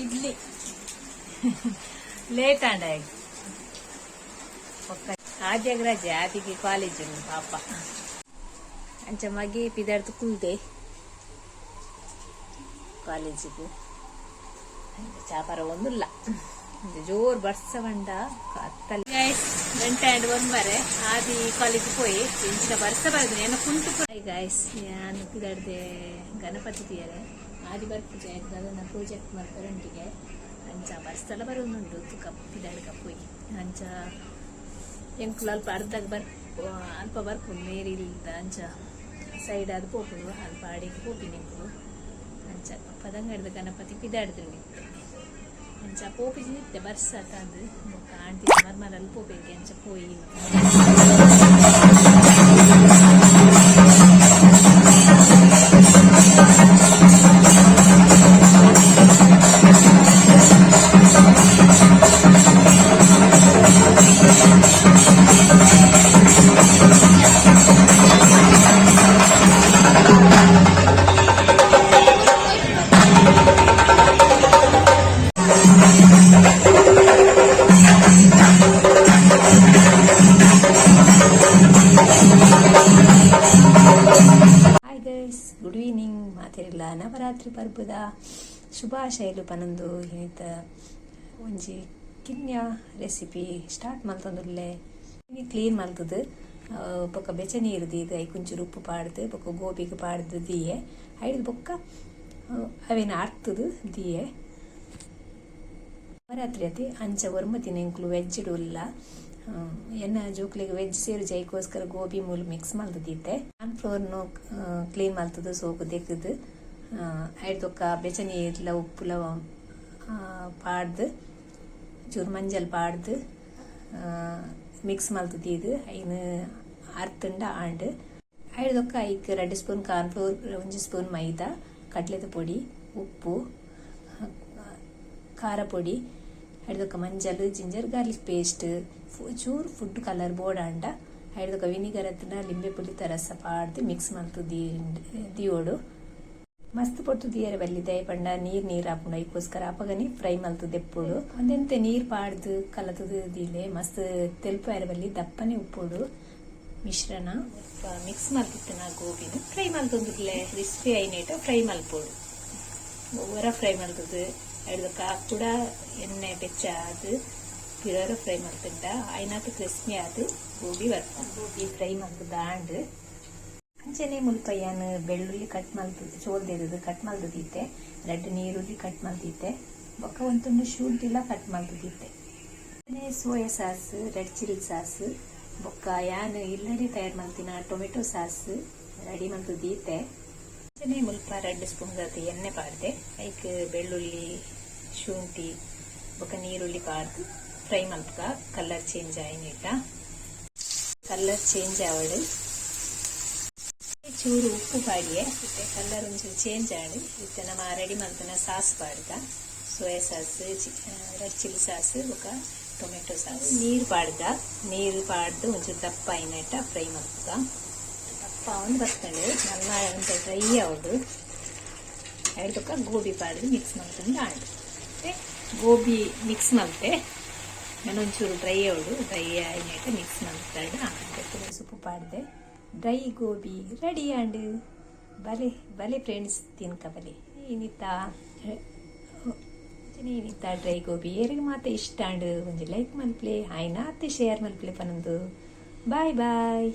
Idli late ಅಂಡ ಆದ್ಯಾಗ ರಜೆ ಆದಿಗೆ college ಪಾಪ ಅಂಚ ಮಗೆ ಪಿದಾಡ್ತು ಕುಲ್ದೆ ಕಾಲೇಜಿಗೆ ಚಾಪರ ಒಂದಿಲ್ಲ ಜೋರ್ ಬರ್ಸ ಬಂಡ ಗಂಟೆ ಅಂಡ್ ಒಂಬರೆ ಆದಿ ಕಾಲೇಜ್ ಪೋಯಿ ಇಂಚಿನ ಬರ್ಸ ಬರದು ಏನೋ ಕುಂಟು ಗಾಯ್ಸ್ ನಾನು ಪಿದಾಡ್ದೆ ಗಣಪತಿ ತೀಯರೆ ಆದಿ ಬರ್ಪೂಜೆ ಆಯ್ತು ಅದನ್ನ ಪ್ರಾಜೆಕ್ಟ್ ಮಾಡ್ತಾರೆ ಅಂಟಿಗೆ ಅಂಚ ಬರ್ಸಲ ಬರೋದುಂಟು ತುಕ ಪಿದಾಡ್ಕ ಪೋಯಿ ಅಂಚ ಎಂಕುಲು ಅಲ್ಪ ಅರ್ಧಕ್ಕೆ ಅಲ್ಪ ಬರ್ಪುಂಡು ನೀರಿಲ್ದ ಅಂಚ ಸೈಡ್ ಅದು ಪೋಪುಡು ಅಲ್ಪ ಅಡಿಗೆ ಪೋಪಿನ ಎಂಕುಲು ಅಂಚ ಪದಂಗಡ್ದ ಗಣಪತಿ ಪಿದಾಡ್ದು ಅಂಚ ಪೋಪಿಜಿ ನಿತ್ತೆ ಬರ್ಸ ತಂದು ಆಂಟಿ ಮರ್ಮರಲ್ಲಿ ಪೋಪಿಗೆ ಅಂಚ ಪೋಯಿ ಗುಡ್ ಈವ್ನಿಂಗ್ ಮಾತಿರಲ್ಲ ನವರಾತ್ರಿ ಪರ್ಬದ ಶುಭಾಶಯಲು ಪನಂದು ಇನ್ನಿತ ಒಂಜಿ ಕಿನ್ಯ ರೆಸಿಪಿ ಸ್ಟಾರ್ಟ್ ಮಲ್ತೊಂದುಲ್ಲೆ ಕ್ಲೀನ್ ಮಲ್ತದು ಬೊಕ್ಕ ಬೆಚ್ಚ ನೀರು ದೀದು ಐಕೊಂಚೂರು ಉಪ್ಪು ಪಾಡ್ದು ಬೊಕ್ಕ ಗೋಬಿಗೆ ಪಾಡ್ದು ದೀಯೆ ಐದು ಬೊಕ್ಕ ಅವೇನ ಅರ್ತದು ದೀಯೆ ನವರಾತ್ರಿ ಅತಿ ಅಂಚ ಒರ್ಮತಿನ ಎಂಕ್ಲು ವೆಜ್ ಇಲ್ಲ ಎನ್ನ ಜೋಕ್ಲಿಗೆ ವೆಜ್ ಸೇರು ಜೈಕೋಸ್ಕರ ಗೋಬಿ ಮೂಲ ಮಿಕ್ಸ್ ಮಲ್ತದಿತ್ತೆ ಕಾರ್ನ್ಫ್ಲೋರ್ನು ಕ್ಲೀನ್ ಮಲ್ತದು ಸೋಕು ದೆಕ್ಕದು ಐದೊಕ್ಕ ಬೆಚ್ಚ ನೀರ್ಲ ಉಪ್ಪುಲ ಪಾಡ್ದು ಚೂರು ಮಂಜಲ್ ಪಾಡ್ದು ಮಿಕ್ಸ್ ಮಲ್ತದೀದು ಐನು ಅರ್ತಂಡ ಆಂಡ್ ಐದೊಕ್ಕ ಐಕ್ 2 ಸ್ಪೂನ್ ಕಾರ್ನ್ಫ್ಲೋರ್ 1 ಸ್ಪೂನ್ ಮೈದಾ ಕಡ್ಲೆದ ಪೊಡಿ ಉಪ್ಪು ಖಾರ ಪೊಡಿ ಐದೊಕ್ಕ ಮಂಜಲ್ ಜಿಂಜರ್ ಗಾರ್ಲಿಕ್ ಪೇಸ್ಟ್ ಚೂರು ಫುಡ್ ಕಲರ್ ಬೋರ್ಡ್ ಅಂಡ ಐದೊಕ್ಕ ವಿನಿಗರ್ ಹತ್ತಿನ ಲಿಂಬೆ ಪುಳಿತ ರಸ ಪಾಡ್ದು ಮಿಕ್ಸ್ ಮಲ್ತು ದಿಯೋಡು ಮಸ್ತ್ ಪೊಟ್ಟು ದಿಯರ ಬಲ್ಲಿ ದಯ ಪಂಡ ನೀರ್ ಹಾಪುಂಡು ಐಕೋಸ್ಕರ ಅಪಗನಿ ಫ್ರೈ ಮಲ್ತು ದೆಪ್ಪುಡು ಒಂದೆಂತೆ ನೀರ್ ಪಾಡ್ದು ಕಲತದು ದಿಲೆ ಮಸ್ತ್ ತೆಲ್ಪು ಆಯ್ರ ಬಲ್ಲಿ ದಪ್ಪನೆ ಉಪ್ಪುಡು ಮಿಶ್ರಣ ಮಿಕ್ಸ್ ಮಲ್ತಿತ್ತು ನಾ ಗೋಬಿನ ಫ್ರೈ ಮಲ್ತೊಂದುಲ್ಲೆ ಕ್ರಿಸ್ಪಿ ಐನೇಟ ಫ್ರೈ ಮಲ್ಪೋಡು ಒವರ ಫ್ರೈ ಮಲ್ತದು ಐದೊಕ್ಕ ಕೂಡ ಎಣ್ಣೆ ಬೆಚ್ಚ ಅದು ಪಿರರ ಫ್ರೈ ಮಲ್ತುಂಡ ಐನಾತು ಕ್ರಿಸ್ಪಿ ಆದು ಗೋಬಿ ಬರ್ಪುಂಡು ಗೋಬಿ ಫ್ರೈ ಮಲ್ತು ದಾಂಡ್ ಅಂಚನೆ ಮುಲ್ಪಯ್ಯನ ಬೆಳ್ಳುಳ್ಳಿ ಕಟ್ ಮಲ್ತದ್ದು ಚೋಲ್ದಿರೋದು ಕಟ್ ಮಲ್ತದಿತ್ತೆ 2 ನೀರುಳ್ಳಿ ಕಟ್ ಮಲ್ತಿತ್ತೆ ಬೊಕ್ಕ ಒಂದೊಂದು ಶುಂಠಿಲ ಕಟ್ ಮಲ್ತದಿತ್ತೆ soya sauce red chilli sauce ಬೊಕ್ಕ ಯಾನು ಇಲ್ಲರಿ ತಯಾರು ಮಲ್ತಿನ ಟೊಮೆಟೊ ಸಾಸ್ ರೆಡಿ ಮಲ್ತದಿತ್ತೆ ಅಂಚನೆ ಮುಲ್ಪ 2 ಸ್ಪೂನ್ ಗತಿ ಎಣ್ಣೆ ಪಾಡ್ದೆ ಐಕ್ ಬೆಳ್ಳುಳ್ಳಿ ಶುಂಠಿ ಬೊಕ್ಕ ನೀರುಳ್ಳಿ ಪಾಡ್ದು ಫ್ರೈ ಮಲ್ಪಕ ಕಲರ್ ಚೇಂಜ್ ಆಯ್ನಿಟ್ಟ ಕಲರ್ ಚೇಂಜ್ ಆವಡು ಚೂರು ಉಪ್ಪು ಪಾಡಿಯೆ ಇತ್ತೆ ಕಲರ್ ಒಂಚೂರು ಚೇಂಜ್ ಆಡಿ ಇತ್ತೆ ನಮ್ಮ ರೆಡಿ ಮಲ್ತನ ಸಾಸ್ ಪಾಡ್ದ soya sauce red chilli sauce ಬೊಕ್ಕ ಟೊಮೆಟೊ ಸಾಸ್ ನೀರು ಪಾಡ್ದು ಒಂಚೂರು ದಪ್ಪ ಐನೆಟ್ಟ ಫ್ರೈ ಮಲ್ಪಕ ದಪ್ಪ ಒಂದು ಬರ್ತಂಡು ನನ್ನ ಅಂತ ಡ್ರೈ ಆವಡು ಐದಕ್ಕ ಗೋಬಿ ಪಾಡ್ದು ಮಿಕ್ಸ್ ಮಲ್ತಂಡು ಆಂಡು ಗೋಬಿ ಮಿಕ್ಸ್ ಮಲ್ತೆ ನಾನೊಂಚೂರು ಡ್ರೈ ಆವಡು ಡ್ರೈ ಐನೆಟ್ಟ ಮಿಕ್ಸ್ ಮಲ್ತಾಡು ಆಂಡು ಸೊಪ್ಪು ಪಾಡ್ದೆ ಡ್ರೈ ಗೋಬಿ ರೆಡಿ ಆಂಡ್ ಬಲೆ ಬಲೆ ಫ್ರೆಂಡ್ಸ್ ತಿನ್ಕ ಬಲೆ ಏನಿತ್ತಾ ಡ್ರೈ ಗೋಬಿ ಏರಿಗೆ ಮಾತ ಇಷ್ಟ ಆಂಡ್ ಒಂಜಿ ಲೈಕ್ ಮಲ್ಪ್ಲೆ ಆಯ್ನ ಅತ್ತೆ ಶೇರ್ ಮಲ್ಪ್ಲೆ ಪನಂದು ಬಾಯ್ ಬಾಯ್.